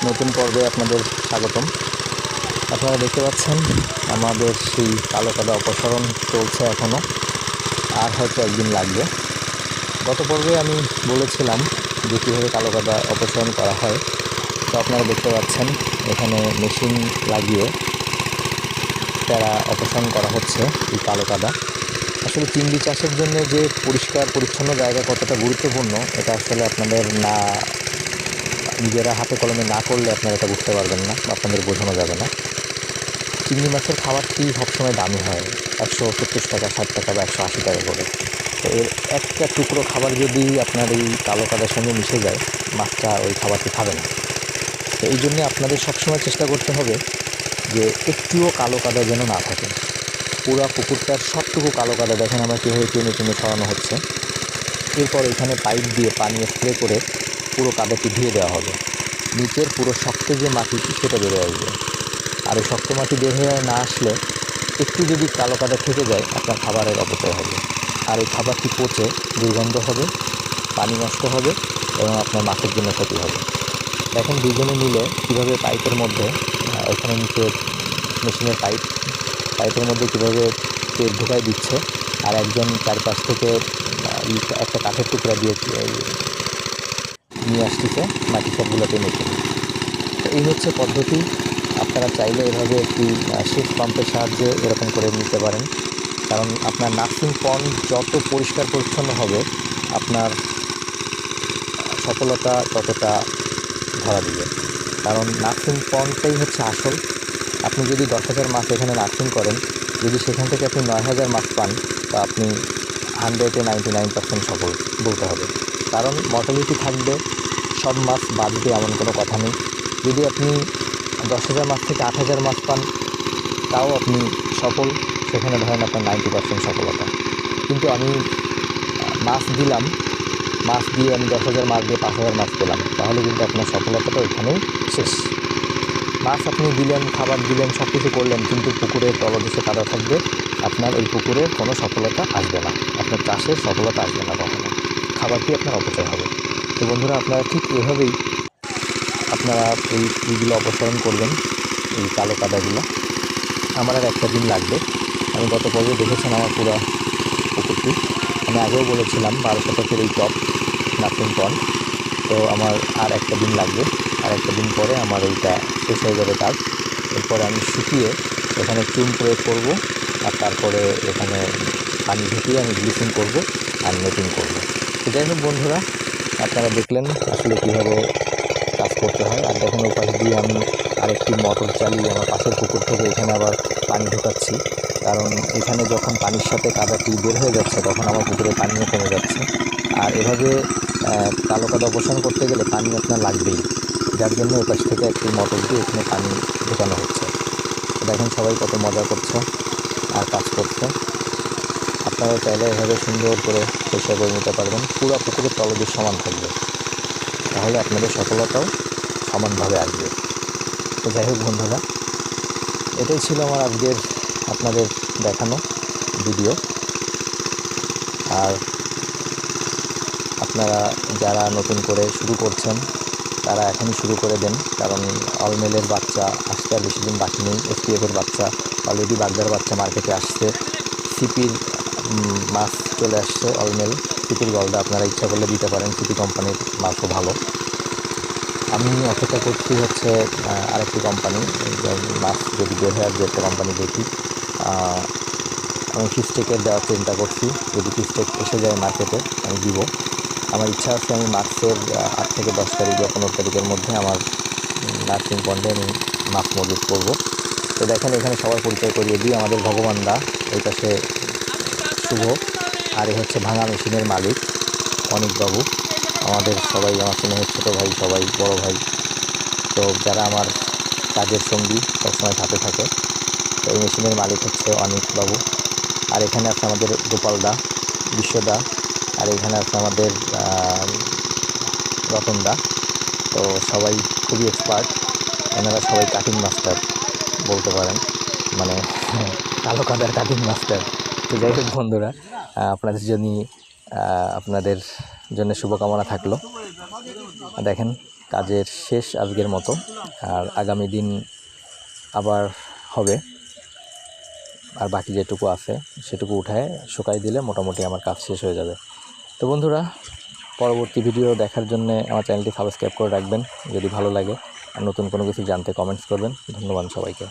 নতুন পর্বে আপনাদের স্বাগতম। আপনারা দেখতে পাচ্ছেন আমাদের সেই কালো কাদা অপসারণ চলছে এখনও, আর হয়তো একদিন লাগবে। গত পর্বে আমি বলেছিলাম যে কীভাবে কালো কাদা অপসারণ করা হয়। তো আপনারা দেখতে পাচ্ছেন এখানে মেশিন লাগিয়ে প্যারা অপসারণ করা হচ্ছে এই কালো কাদা। আসলে চিংড়ি চাষের জন্য যে পরিষ্কার পরিচ্ছন্ন জায়গা কতটা গুরুত্বপূর্ণ, এটা আসলে আপনাদের নিজেরা হাতে কলমে না করলে আপনারা এটা বুঝতে পারবেন না বা আপনাদের বোঝানো যাবে না। চিংড়ি মাছের খাবারটি সবসময় দামি হয়, 170 টাকা, 60 টাকা বা 180 টাকা করে। তো এর একটা টুকরো খাবার যদি আপনার এই কালো কাদার সঙ্গে মিশে যায়, মাছটা ওই খাবারটি খাবে না। তো এই জন্যে আপনাদের সবসময় চেষ্টা করতে হবে যে একটুও কালো কাদা যেন না থাকে। পুরা পুকুরটার সবটুকু কালো কাদা দেখেন আমরা কীভাবে টেনে টেনে সরানো হচ্ছে। এরপর এখানে পাইপ দিয়ে পানি স্প্রে করে পুরো কাদাটি ধুয়ে দেওয়া হবে। নিচের পুরো শক্ত যে মাটিটি সেটা বেরো আসবে। আর এই শক্ত মাটি বের হয়ে না আসলে একটু যদি কালো কাদা থেকে যায়, আপনার খাবারের অপচয় হবে। আর এই খাবারটি পচে দুর্গন্ধ হবে, পানি নষ্ট হবে এবং আপনার মাছের জন্য ক্ষতি হবে। দেখেন দুজনে মিলে কীভাবে পাইপের মধ্যে এখানে নিচে মেশিনের পাইপের মধ্যে কীভাবে তেল ঢুকাই দিচ্ছে, আর একজন চারপাশ থেকে একটা কাঠের টুকরা দিয়ে নিয়ে আসতেছে মাটি সবগুলো টেনে টেনে। তো এই হচ্ছে পদ্ধতি। আপনারা চাইলে এভাবে একটি সেচ পাম্পের সাহায্যে এরকম করে নিতে পারেন। কারণ আপনার নার্সিং পন্ড যত পরিষ্কার পরিচ্ছন্ন হবে, আপনার সফলতা ততটা ধরা দিবে। কারণ নার্সিং পন্ডটাই হচ্ছে আসল। আপনি যদি 10,000 মাছ এখানে নার্সিং করেন, যদি সেখান থেকে আপনি 9,000 মাছ পান, তা আপনি 199% সফল বলতে হবে। কারণ মর্টালিটি থাকবে, সব মাছ বাঁচবে এমন কোনো কথা নেই। যদি আপনি 10,000 মাছ থেকে 8,000 মাছ পান, তাও আপনি সফল। সেখানে ধরেন আপনার 90% সফলতা। কিন্তু আমি মাছ দিলাম, মাছ দিয়ে আমি 10,000 মাছ দিয়ে 5,000 মাছ পেলাম, তাহলে কিন্তু আপনার সফলতাটা ওইখানেই শেষ। মাছ আপনি দিলেন, খাবার দিলেন, সব কিছু করলেন, কিন্তু পুকুরের তলদেশে কাদা থাকবে, আপনার ওই পুকুরের কোনো সফলতা আসবে না, আপনার চাষের সফলতা আসবে না কখনো। খাবারটি আপনার অপচয় হবে। তো বন্ধুরা, আপনারা ঠিক এভাবেই আপনারা এইগুলো অপসারণ করবেন, এই কালো কাদাগুলো। আমার আর একটা দিন লাগবে। আমি গত পর্বে দেখেছেন আমার পুরো পুকুরটি। আমি আগেও বলেছিলাম 12 শতকের এই টপ নার্সিং পন্ড। তো আমার আর একটা দিন লাগবে। আর একটা দিন পরে আমার এইটা শেষ হয়ে যাবে কাজ। এরপরে আমি শুকিয়ে এখানে চুন প্রয়োগ করব, আর তারপরে এখানে পানি ঢুকিয়ে আমি ব্লিচিং করব আর নেটিং করব। তো যাই হোক বন্ধুরা, আপনারা দেখলেন আসলে কীভাবে কাজ করতে হয়। আর দেখেন ওপাশ দিয়ে আমি আরেকটি মোটর চালিয়ে আমার পাশের পুকুর থেকে এখানে আবার পানি ঢোকাচ্ছি। কারণ এখানে যখন পানির সাথে কাদাটি বের হয়ে যাচ্ছে, তখন আমার পুকুরে পানিও কমে যাচ্ছে। আর এভাবে কালো কাদা অপসারণ করতে গেলে পানি আপনার লাগবেই, যার জন্য ওপাশ থেকে একটি মোটর দিয়ে এখানে পানি ঢোকানো হচ্ছে। দেখেন সবাই কত মজা করছে আর কাজ করছে। আপনারা চাইলে এভাবে সুন্দর করে পরিষ্কার করে নিতে পারবেন। পুরো পুকুরের তলদেশ সমান থাকবে, তাহলে আপনাদের সফলতাও সমানভাবে আসবে। তো যাই হোক বন্ধুরা, এটাই ছিল আমার আজকের আপনাদের দেখানো ভিডিও। আর আপনারা যারা নতুন করে শুরু করছেন, তারা এখনই শুরু করে দেন। কারণ অলমেলের বাচ্চা আসতে আর বেশি দিন বাকি নেই। এসপিএফের বাচ্চা অলরেডি, বাগদার বাচ্চা মার্কেটে আসছে, সিপির মাছ চলে আসছে অলমেল, সিপির গলদা আপনারা ইচ্ছা করলে দিতে পারেন। সিপি কোম্পানির মাছও ভালো। আমি অপেক্ষা করছি হচ্ছে আরেকটি কোম্পানি মাছ যদি বের হয়, আর যে একটা কোম্পানি দেখি। আমি ফিশটেকের দেওয়ার চিন্তা করছি। যদি ফিশটেক এসে যায় মার্কেটে, আমি দিব। আমার ইচ্ছা আছে আমি মার্চের 8 থেকে 10 তারিখ বা 15 তারিখের মধ্যে আমার নার্সিং পন্ডে আমি মাছ মজুত করব। তো দেখেন এখানে সবার পরিচয় করিয়ে দিই। আমাদের ভগবান দা, এই পাশে শুভ, আর এই হচ্ছে ভাঙা মেশিনের মালিক অনিকবাবু। আমাদের সবাই, আমার স্নেহের ছোটো ভাই, সবাই বড় ভাই। তো যারা আমার কাজের সঙ্গী, সবসময় সাথে থাকে। তো এই মেশিনের মালিক হচ্ছে অনিকবাবু। আর এখানে আছে আমাদের গোপালদা, বিশ্বদা, আর এখানে আছে আমাদের রতনদা। তো সবাই খুবই এক্সপার্ট, এনারা সবাই কাটিং মাস্টার বলতে পারেন, মানে কালো কাদার কাটিং মাস্টার। তো যাই হোক বন্ধুরা, আপনাদের জন্য শুভকামনা থাকলো। দেখেন কাজের শেষ আজকের মতো। আর আগামী দিন আবার হবে, আর বাকি যেটুকু আছে সেটুকু উঠায় শুকাই দিলে মোটামুটি আমার কাজ শেষ হয়ে যাবে। তো বন্ধুরা, পরবর্তী ভিডিও দেখার জন্য আমার চ্যানেলটি সাবস্ক্রাইব করে রাখবেন যদি ভালো লাগে, আর নতুন কোনো কিছু জানতে কমেন্টস করবেন। ধন্যবাদ সবাইকে।